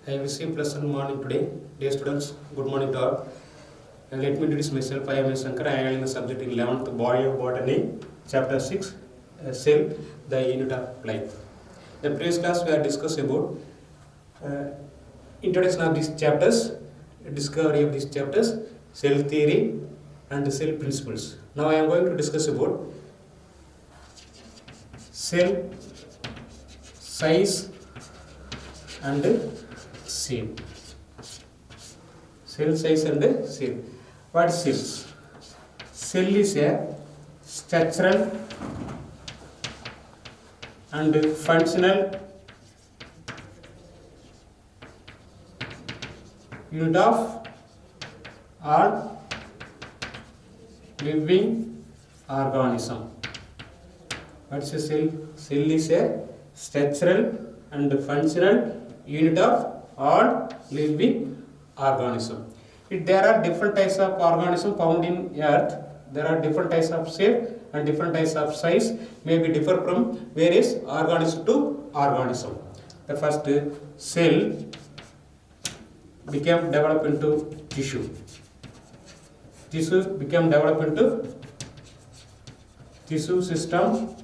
I wish you pleasant morning today. Dear students, good morning to all. And let me introduce myself. I am Mr.A.SANKAR. I am in the subject in 11th Body of Botany, Chapter 6, Cell, the Unit of Life. In the previous class we have discussed about introduction of these chapters, discovery of these chapters, cell theory and cell principles. Now I am going to discuss about cell size and cell. Cell size and cell. What is cells? Cell is a structural and functional unit of all living organism. What is a cell? Cell is a structural and functional unit of all living organism. There are different types of organism found in earth. There are different types of shape and different types of size, may be differ from various organism to organism. The first cell became developed into tissue. Tissue became developed into tissue system.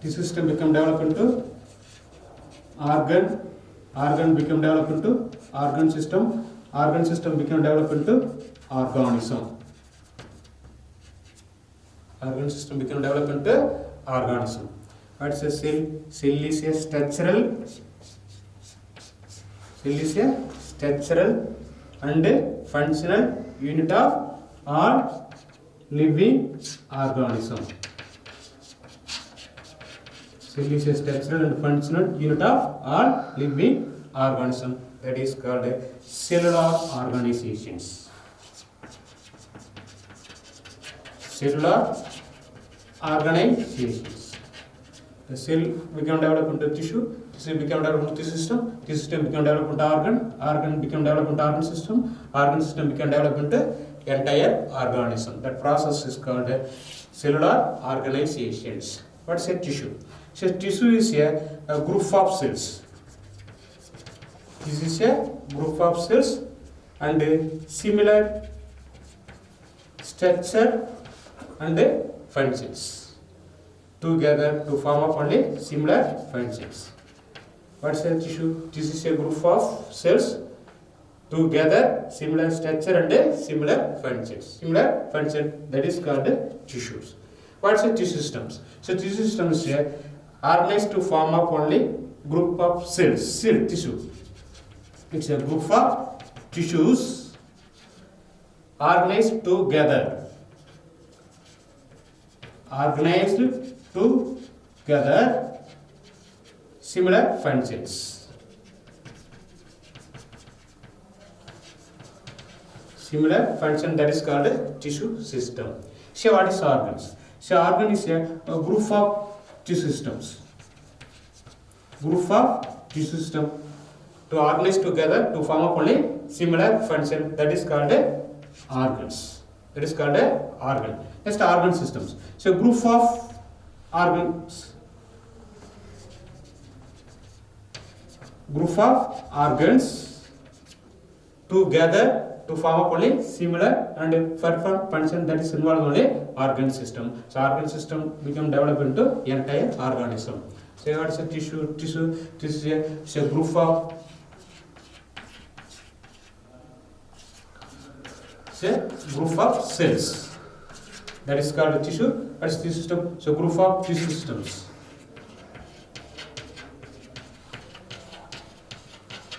Tissue system became developed into organ. Organ became developed into organ system. Organ system became developed into organism. Organ system became developed into organism. What is a cell? Cell is a structural. Cell is a structural and functional unit of all living organism. Cell is a structural and functional unit of all living organism. That is called cellular organizations. Cellular organizations. The cell became developed into tissue. Tissue became developed into tissue system. Tissue system became developed into organ. Organ became developed into organ system. Organ system became developed into entire organism. That process is called cellular organizations. What is a tissue? So tissue is a group of cells. This is a group of cells and similar structure and functions together to form up only similar functions. What is a tissue? This is a group of cells together similar structure and similar functions. Similar function, that is called tissues. What is a tissue systems? So tissue systems is organized to form up only group of cells. Cell tissue. It's a group of tissues organized together. Organized together similar functions. Similar function, that is called a tissue system. So what is organs? So organ is a group of tissue systems. Group of tissue system to organize together to form up only similar function, that is called organs. That is called organ. Next, organ systems. So group of organs. Group of organs together to form up only similar and perform function, that is involved only organ system. So organ system become developed into entire organism. So what is a tissue? Tissue is a group of cells. That is called a tissue. What is tissue system? So group of tissue systems.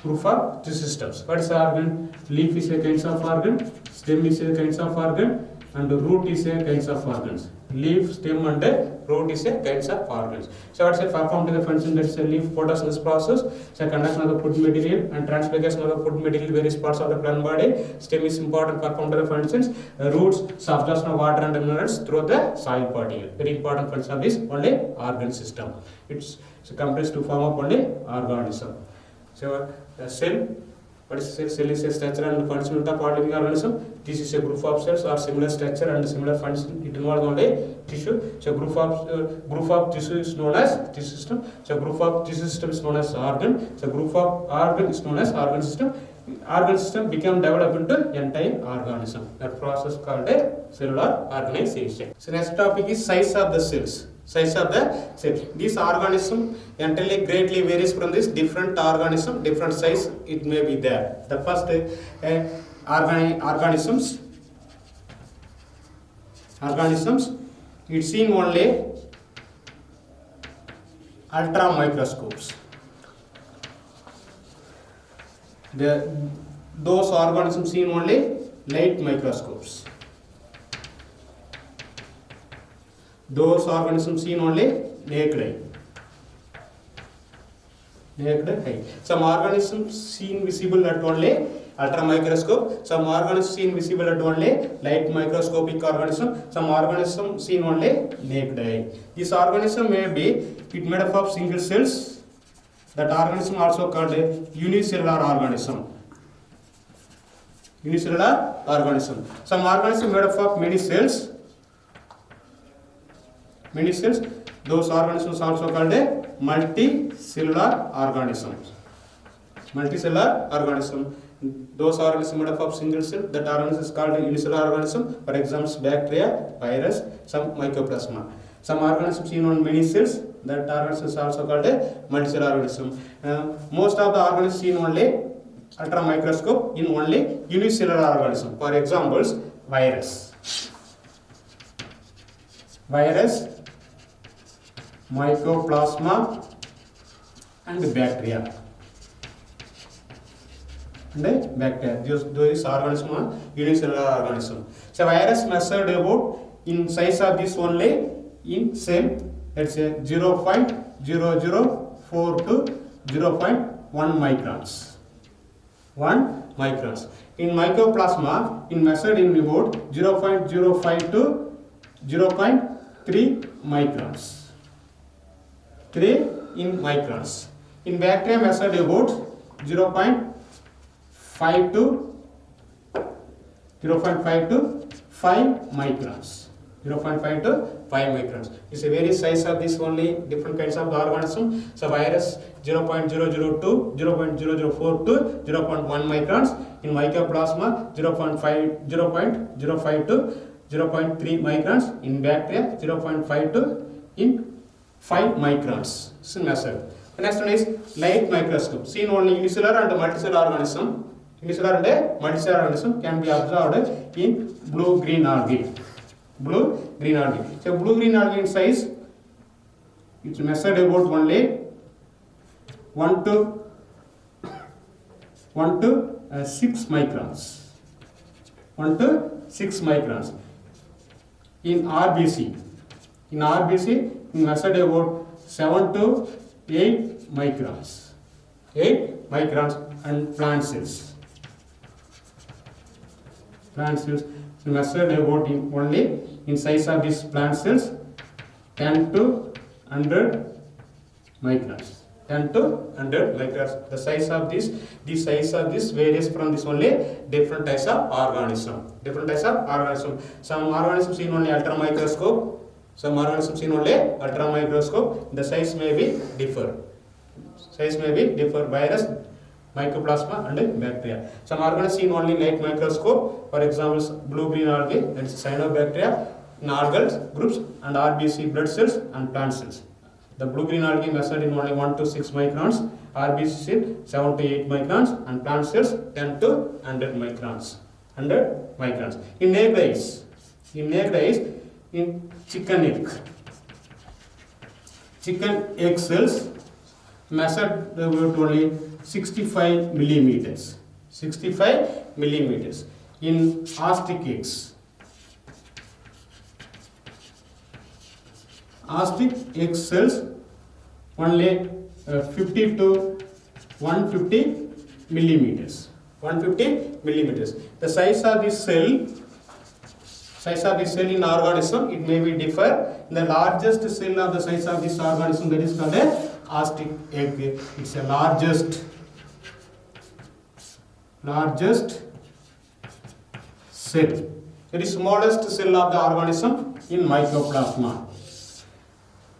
Group of tissue systems. What is organ? Leaf is a kind of organ. Stem is a kind of organ. And root is a kind of organs. Leaf, stem and root is a kinds of organs. So what is a perform to the function, that is a leaf photosynthesis process. So conduction of the food material and translocation of the food material various parts of the plant body. Stem is important perform to the functions. Roots absorption of water and minerals through the soil particle. Very important function of this only organ system. It's comprised to form up only organism. So the cell What is cell? Cell is a structure and function of all living organism. This is a group of cells or similar structure and similar function. It involves only tissue. So group of tissue is known as tissue system. So group of tissue system is known as organ. So group of organ is known as organ system. Organ system become developed into entire organism. That process called a cellular organization. So next topic is size of the cells. Size of the cell. This organism entirely greatly varies from this different organism, different size it may be there. The first organisms, it's seen only ultra microscopes. Those organisms seen only light microscopes. Those organisms seen only naked eye. Naked eye. Some organisms seen visible at only ultra microscope. Some organisms seen visible at only light microscopic organism. Some organisms seen only naked eye. This organism may be it made up of single cells. That organism also called a unicellular organism. Unicellular organism. Some organism made up of many cells. Many cells. Those organisms also called a multicellular organisms. Multicellular organism. Those organisms made up of single cell. That organism is called a unicellular organism. For example, bacteria, virus, some mycoplasma. Some organisms seen on many cells. That organism is also called a multicellular organism. Most of the organisms seen only ultra microscope in only unicellular organism. For examples, virus, mycoplasma, and bacteria. Those organisms are unicellular organism. So virus measured about in size of this only in cell. Let's say 0.0042 to 0.1 microns. 1 microns. In mycoplasma, in measured in about 0.05 to 0.3 microns. 3 in microns. In bacteria, measured about 0.5 to 5 microns. 0.5 to 5 microns. It's a very size of this only different kinds of organism. So virus 0.002, 0.004 to 0.1 microns. In mycoplasma 0.05 to 0.3 microns. In bacteria 0.5 to 5 microns. This is measured. The next one is light microscope. Seen only unicellular and multicellular organism. Unicellular and multicellular organism can be observed in blue-green algae. Blue-green algae. So blue-green algae in size, it's measured about only 1 to 6 microns. 1 to 6 microns. In RBC, measured about 7 to 8 microns. 8 microns. And plant cells measured about only in size of these plant cells 10 to 100 microns. 10 to 100 microns. The size of this varies from this only different types of organism. Some organisms seen only ultra microscope. The size may be differ. Virus, mycoplasma, and bacteria. Some organisms seen only light microscope. For example, blue-green algae and cyanobacteria in algal groups and RBC blood cells and plant cells. The blue-green algae measured in only 1 to 6 microns, RBC cell 7 to 8 microns, and plant cells 10 to 100 microns. In naked eyes, in chicken egg cells measured about only 65 millimeters. In ostrich egg cells only 50 to 150 millimeters. The size of this cell in organism, it may be differ. The largest cell of the size of this organism, that is called a ostrich egg. It's the largest largest cell. Very smallest cell of the organism in mycoplasma.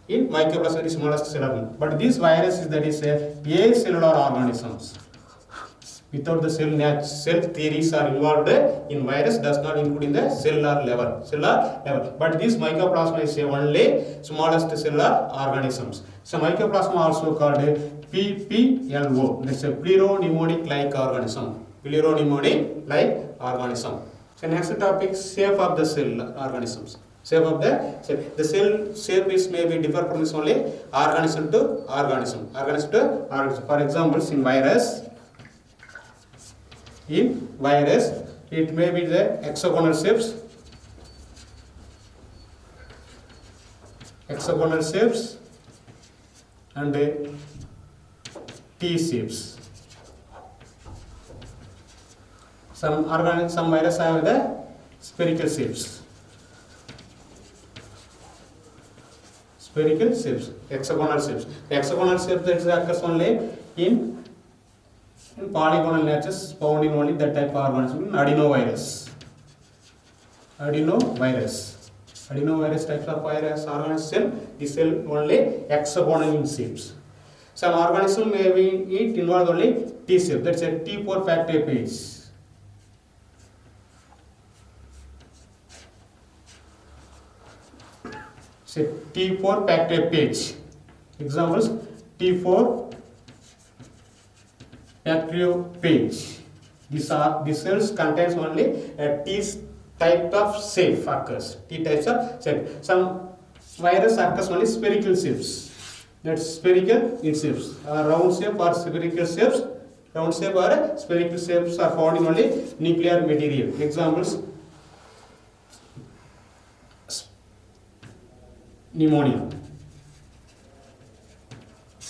In mycoplasma, very smallest cell. But this virus is that is acellular organisms. Without the cell theories are involved in virus does not include in the cellular level. But this mycoplasma is only smallest cellular organisms. So mycoplasma also called PPLO. That's a pleuropneumonic like organism. Pleuropneumonic like organism. So next topic, shape of the cell organisms. Shape of the cell. The cell shape is maybe differ from this only organism to organism. Organism to organism. For example, in virus, it may be the hexagonal shapes, and the T shapes. Some virus have the spherical shapes, hexagonal shapes. The hexagonal shape that occurs only in polygonal natures found in only that type of organism, adenovirus types of virus organism, the cell only hexagonal in shapes. Some organism may be it involve only T shape, that's a T4 factor page. Say T4 factor page. Examples, T4 bacteriopage. These cells contains only a T type of shape occurs. T types of shape. Some virus occurs only spherical shapes. That's spherical in shapes. Round shape or spherical shapes. Round shape or spherical shapes are found in only nuclear material. Examples: pneumonia.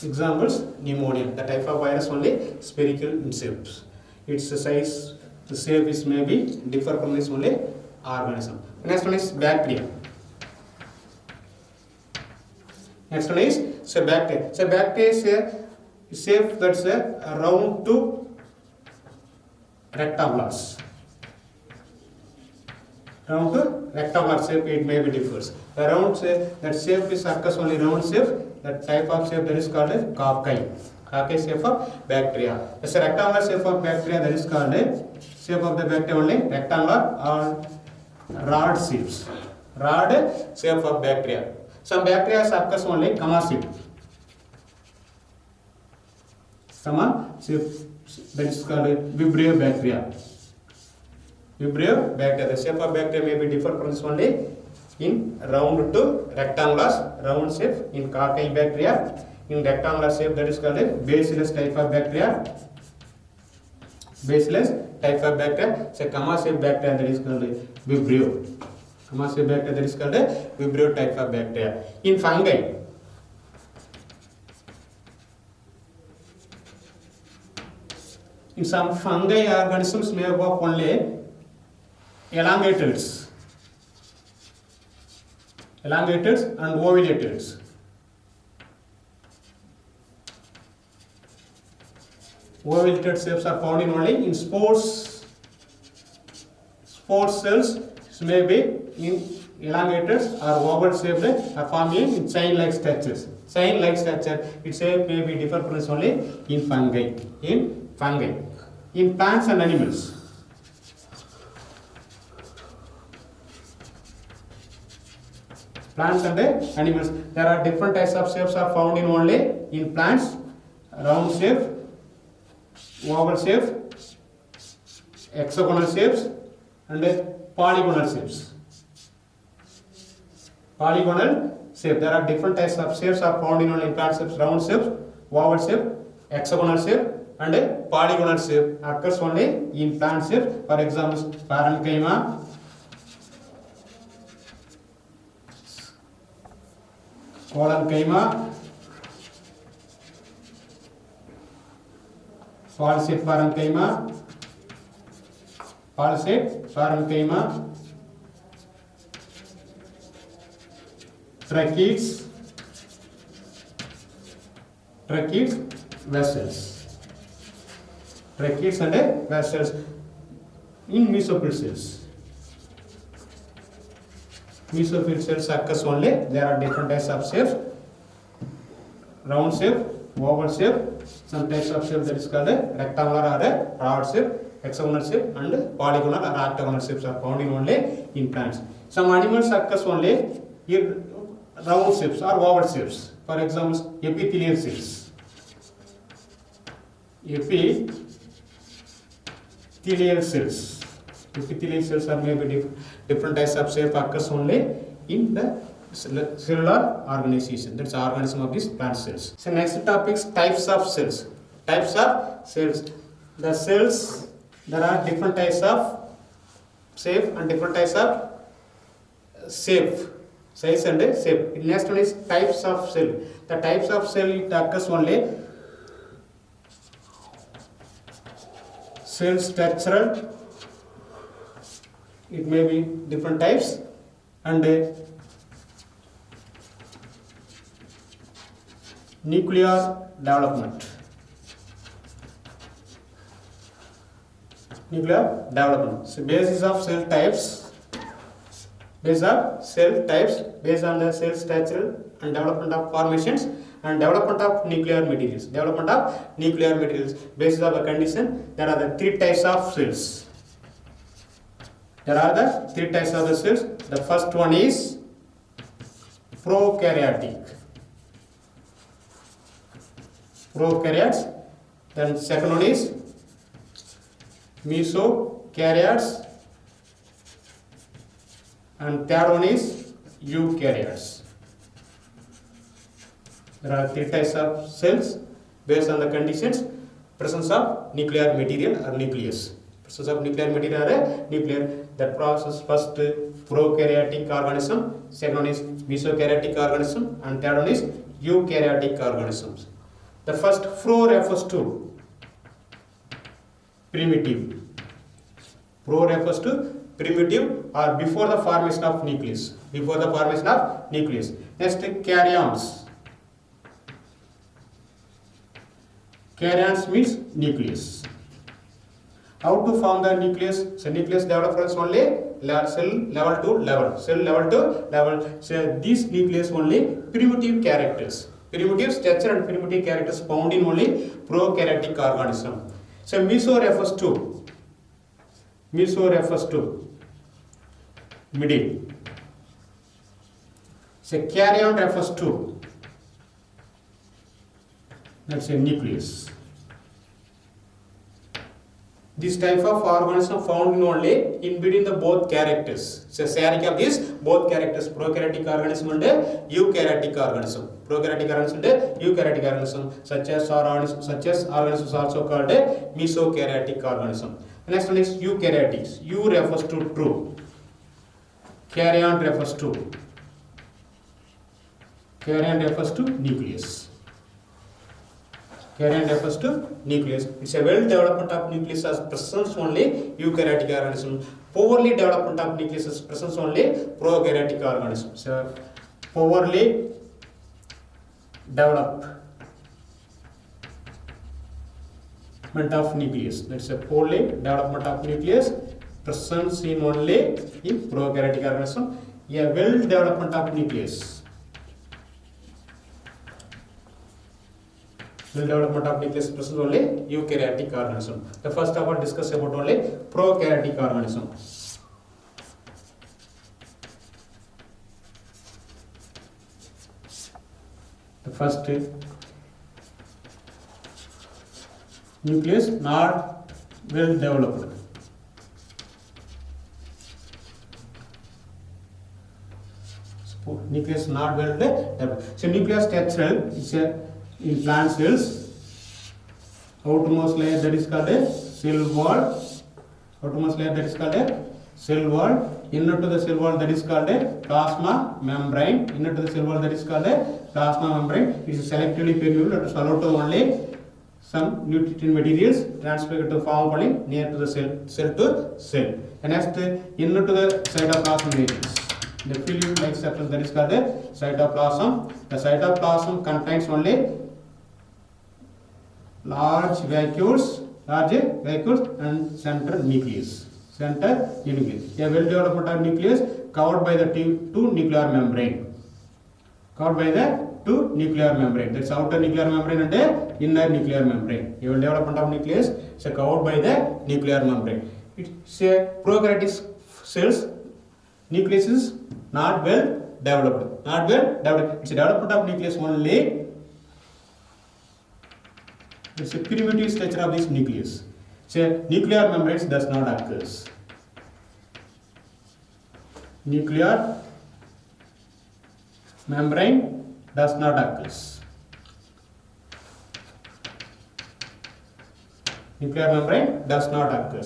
Pneumonia. The type of virus only spherical in shapes. Its size, the shape is maybe differ from this only organism. Next one is bacteria. Bacteria is a shape that's a round to rectangular. Shape it may be differs. The round shape, that shape is occurs only round shape. That type of shape that is called a Cocci shape of bacteria. As a rectangular shape of bacteria, that is called a shape of the bacteria only rectangular or rod shapes. Rod shape of bacteria. Some bacteria occurs only comma shape. That is called a Vibrio bacteria. The shape of bacteria may be different from this only in round to rectangular round shape in Cocci bacteria. In rectangular shape, that is called a bacillus type of bacteria. So comma shape bacteria, that is called a Vibrio. That is called a Vibrio type of bacteria. In fungi, in some fungi organisms may have only elongators and ovulators. Ovulated shapes are found in only in spores. Spore cells may be in elongators or oval shaped are forming in chain-like structures. Its shape may be different from this only in fungi. In plants and animals. There are different types of shapes are found in only in plants: round shape, oval shape, hexagonal shapes, and polygonal shapes. There are different types of shapes are found in only plant shapes: round shapes, oval shape, hexagonal shape, and polygonal shape occurs only in plant shapes. For example, parenchyma, collenchyma, falsate parenchyma, tracheids, vessels. Tracheids and vast cells in mesophyll cells. Mesophyll cells occurs only. There are different types of shapes: round shape, oval shape. Some types of shape that is called a rectangular or a rod shape, hexagonal shape, and polygonal or octagonal shapes are found in only in plants. Some animals occurs only in round shapes or oval shapes. For example, epithelial cells. Epithelial cells. Epithelial cells are maybe different types of shape occurs only in the cellular organization. That's the organism of these plant cells. So next topic is types of cells. Types of cells. The cells, there are different types of shape and different types of shape, size and shape. Next one is types of cell. The types of cell it occurs only cell structural. It may be different types and nuclear development. Nuclear development. So basis of cell types. Basis of cell types based on the cell structure and development of formations and development of nuclear materials. Development of nuclear materials. Basis of the condition. There are the three types of cells. There are the three types of the cells. The first one is prokaryotic. Prokaryotes. Then second one is mesokaryotes. And third one is eukaryotes. There are three types of cells based on the conditions: presence of nuclear material or nucleus. Presence of nuclear material or nuclear. That process first prokaryotic organism, second one is mesokaryotic organism, and third one is eukaryotic organisms. The first pro refers to primitive. Pro refers to primitive or before the formation of nucleus. Before the formation of nucleus. Next, karyons. Karyons means nucleus. How to form the nucleus? So nucleus develops only cell level to level. Cell level to level. So these nucleus only primitive characters. Primitive structure and primitive characters found in only prokaryotic organism. So meso refers to middle. So karyon refers to, let's say, nucleus. This type of organism found in only in between the both characters. So sharing of these both characters, prokaryotic organism and eukaryotic organism. Prokaryotic organism and eukaryotic organism, such as organisms also called a mesokaryotic organism. The next one is eukaryotics. Eu refers to true. Karyon refers to nucleus. Karyon refers to nucleus. It's a well development of nucleus as presence only eukaryotic organism. Poorly development of nucleus as presence only prokaryotic organism. So poorly development of nucleus. That's a poorly development of nucleus. Presence in only in prokaryotic organism. A well development of nucleus. Well development of nucleus presence only eukaryotic organism. The first of all discuss about only prokaryotic organism. The first nucleus not well developed. Nucleus not well developed. So nucleus structural is in plant cells. Outermost layer that is called a cell wall. Outermost layer that is called a cell wall. Inner to the cell wall that is called a plasma membrane. Inner to the cell wall that is called a plasma membrane. It is selectively permeable to allow to only some nutrient materials transferred to form only near to the cell to cell. And next, inner to the cytoplasm regions. The fluid like substance that is called a cytoplasm. The cytoplasm contains only large vacuoles large vacuoles and center nucleus. Center nucleus. A well developed nucleus covered by the two nuclear membrane. Covered by the two nuclear membrane. That's outer nuclear membrane and inner nuclear membrane. A well development of nucleus is covered by the nuclear membrane. It's a prokaryotic cells. Nucleus is not well developed. Not well developed. It's a development of nucleus only. It's a primitive structure of this nucleus. So nuclear membranes does not occur. Nuclear membrane does not occur. Nuclear membrane does not occur.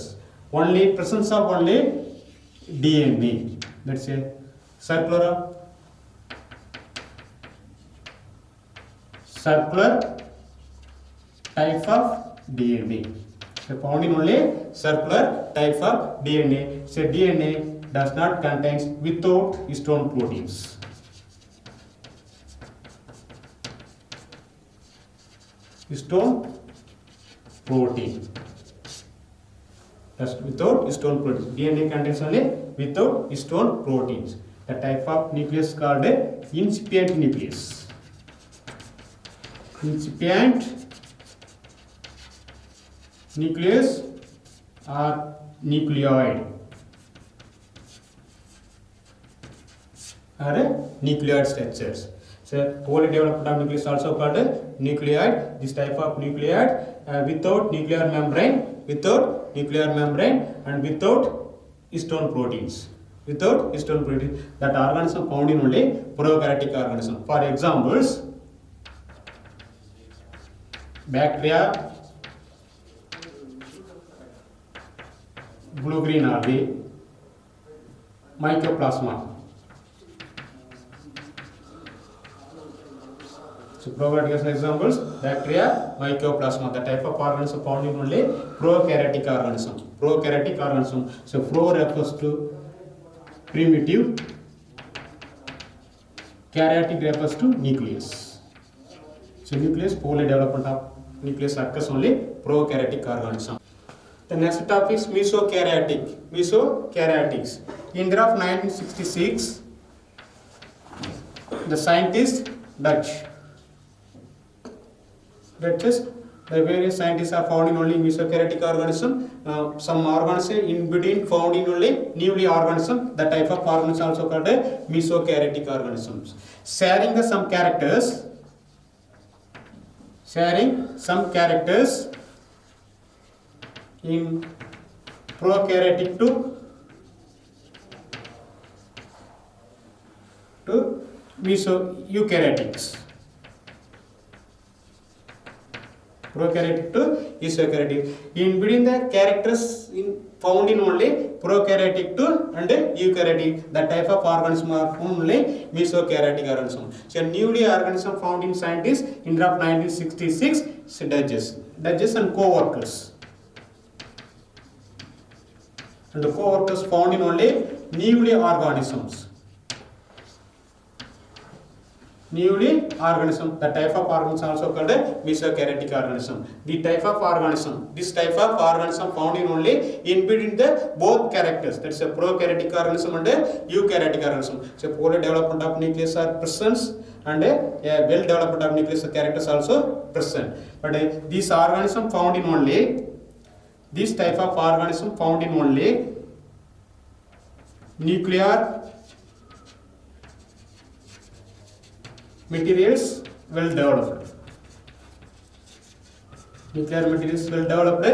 Only presence of only DNA. That's a circular type of DNA. So found in only circular type of DNA. So DNA does not contain without histone proteins. Histone protein. That's without histone proteins. DNA contains only without histone proteins. The type of nucleus called incipient nucleus. Incipient nucleus or nucleoid nucleoid structures. So wholly developed nucleus also called nucleoid. This type of nucleoid without nuclear membrane and without histone proteins. Without histone proteins, that organism found in only prokaryotic organism. For examples, bacteria, blue-green algae, mycoplasma. So prokaryotic examples: bacteria, mycoplasma. The type of organism found in only prokaryotic organism. Prokaryotic organism. So pro refers to primitive, karyotic refers to nucleus. So nucleus, fully development of nucleus occurs only prokaryotic organism. The next topic is mesokaryotic. Mesokaryotics. In the year of 1966, the scientist the various scientists are found in only mesokaryotic organism. Some organisms in between found in only newly organism. The type of organism also called mesokaryotic organisms. Sharing some characters in prokaryotic to eukaryotics. Prokaryotic to eukaryotic. In between the characters found in only prokaryotic to and eukaryotic, the type of organism are found only mesokaryotic organism. So newly organism found in scientists in the 1966, Dudges and co-workers. And the co-workers found in only newly organisms. Newly organism, the type of organism also called mesokaryotic organism. This type of organism found in only in between the both characters. That's a prokaryotic organism and a eukaryotic organism. So fully development of nucleus are present and a well development of nucleus characters also present. But this organism found in only this type of organism found in only nuclear materials well developed. Nuclear materials well developed.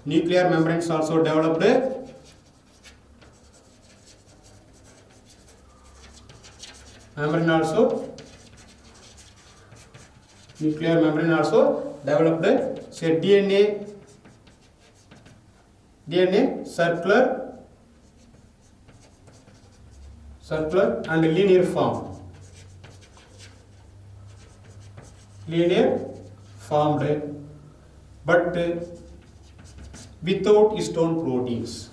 Nuclear membranes also developed. Nuclear membrane also developed. Say DNA circular and linear form. Linear formed, but without histone proteins.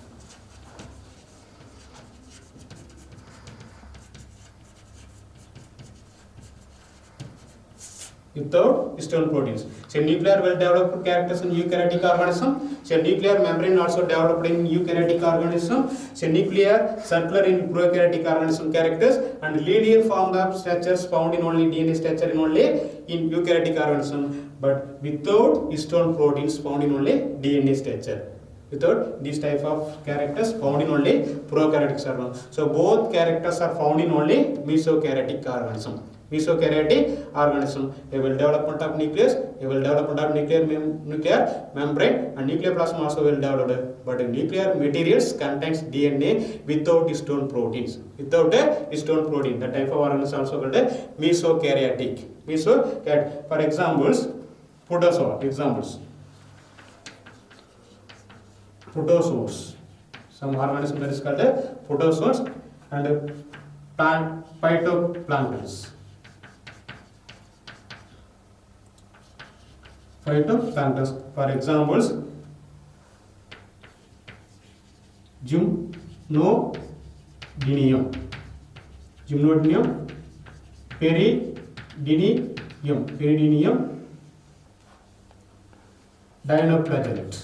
without histone proteins. So nuclear well developed characters in eukaryotic organism. So nuclear membrane also developed in eukaryotic organism. So nuclear circular in prokaryotic organism characters, and linear form of structures found in only DNA structure in only in eukaryotic organism, but without histone proteins found in only DNA structure. Without these type of characters found in only prokaryotic organism. So both characters are found in only mesokaryotic organism. Mesokaryotic organism, a well development of nucleus, a well development of nuclear membrane, and nuclear plasma also well developed. But nuclear materials contains DNA without histone proteins. Without a histone protein, the type of organism also called mesokaryotic. Mesokaryotic. For examples, protozoa. Examples: protozoans. Some organism that is called protozoans, and phytoplanktons. Phytoplanktons. For examples, gymnodinium, peridinium, dinoflagellate.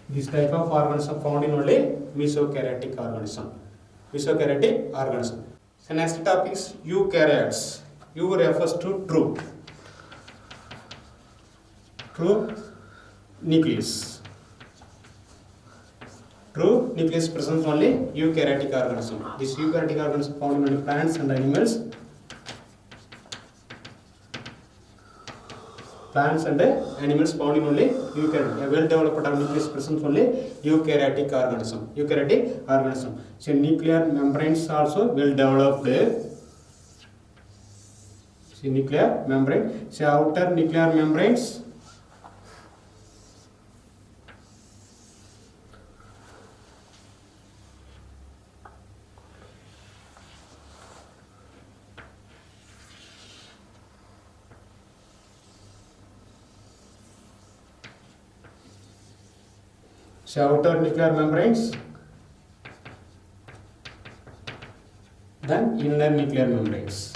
This type of organism found in only mesokaryotic organism. So next topic is eukaryotes. U refers to true nucleus. True nucleus present only eukaryotic organism. This eukaryotic organism found in only plants and animals. Plants and animals found in only eukaryotic. A well developed nucleus present only eukaryotic organism. So nuclear membranes also well developed. See nuclear membrane. So outer nuclear membranes. So outer nuclear membranes, then inner nuclear membranes.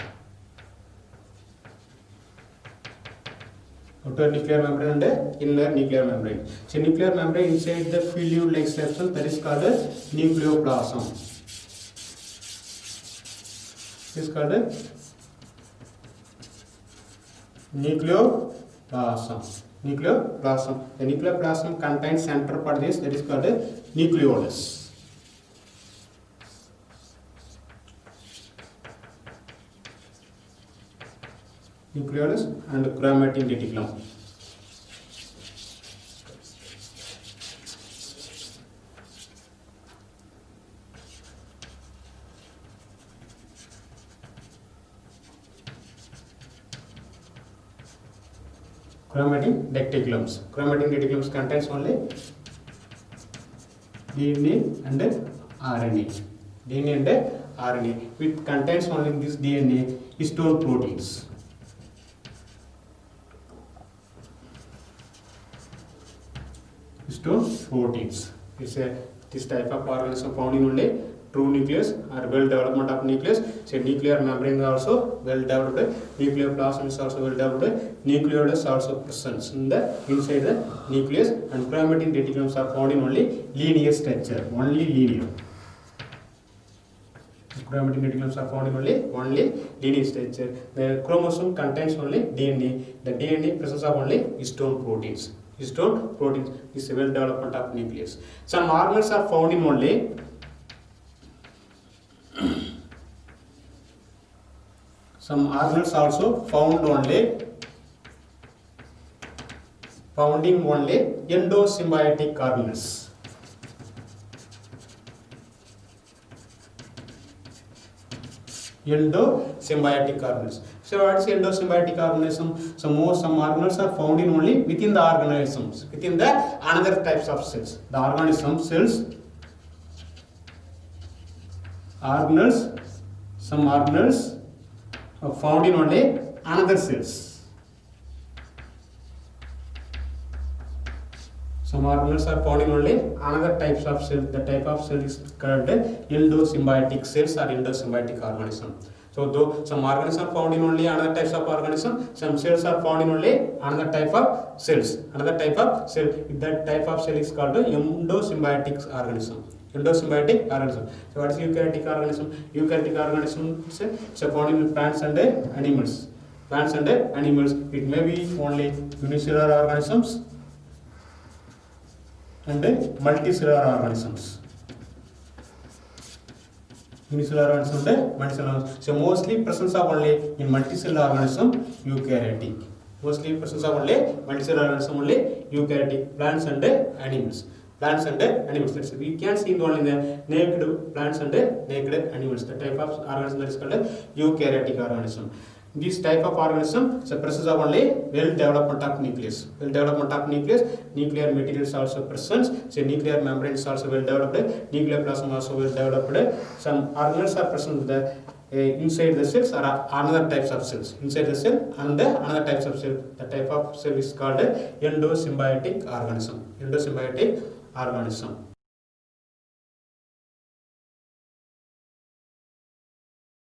Outer nuclear membrane and inner nuclear membrane. So nuclear membrane inside the fluid-like substance, that is called a nucleoplasm. This is called a nucleoplasm. The nucleoplasm contains center part, this, that is called a nucleolus. And chromatin reticulum. Chromatin reticulums contains only DNA and RNA. Which contains only this DNA histone proteins. This type of organism found in only true nucleus or well development of nucleus. So nuclear membrane also well developed, nucleoplasm is also well developed, nucleolus also present in the inside the nucleus, and chromatin reticulums are found in only linear structure, only linear. Chromatin reticulums are found in only linear structure. The chromosome contains only DNA. The DNA presence of only histone proteins. Histone proteins is a well development of nucleus. Some organelles are found in only some organelles also found in only endosymbiotic organelles. Endosymbiotic organelles. So what is endosymbiotic organism? Some organelles are found in only within the organisms, within the another types of cells. The organism cells, some organelles are found in only another cells. Some organelles are found in only another types of cell. The type of cell is called endosymbiotic cells or endosymbiotic organism. So though some organelles are found in only another types of organism, some cells are found in only another type of cells. Another type of cell. That type of cell is called endosymbiotic organism. Endosymbiotic organism. So what is eukaryotic organism? Eukaryotic organism is found in plants and animals. Plants and animals. It may be only unicellular organisms and multicellular organisms. Unicellular organisms and multicellular organisms. So mostly presence of only in multicellular organism eukaryotic. Mostly presence of only multicellular organism only eukaryotic. Plants and animals. Plants and animals. That's we can see only the naked plants and naked animals. The type of organism that is called eukaryotic organism. This type of organism is a process of only well development of nucleus. Well development of nucleus, nuclear materials also present. So nuclear membrane is also well developed. Nuclear plasma also well developed. Some organelles are present the inside the cells or another types of cells. Inside the cell and another types of cell. The type of cell is called endosymbiotic organism. Endosymbiotic organism.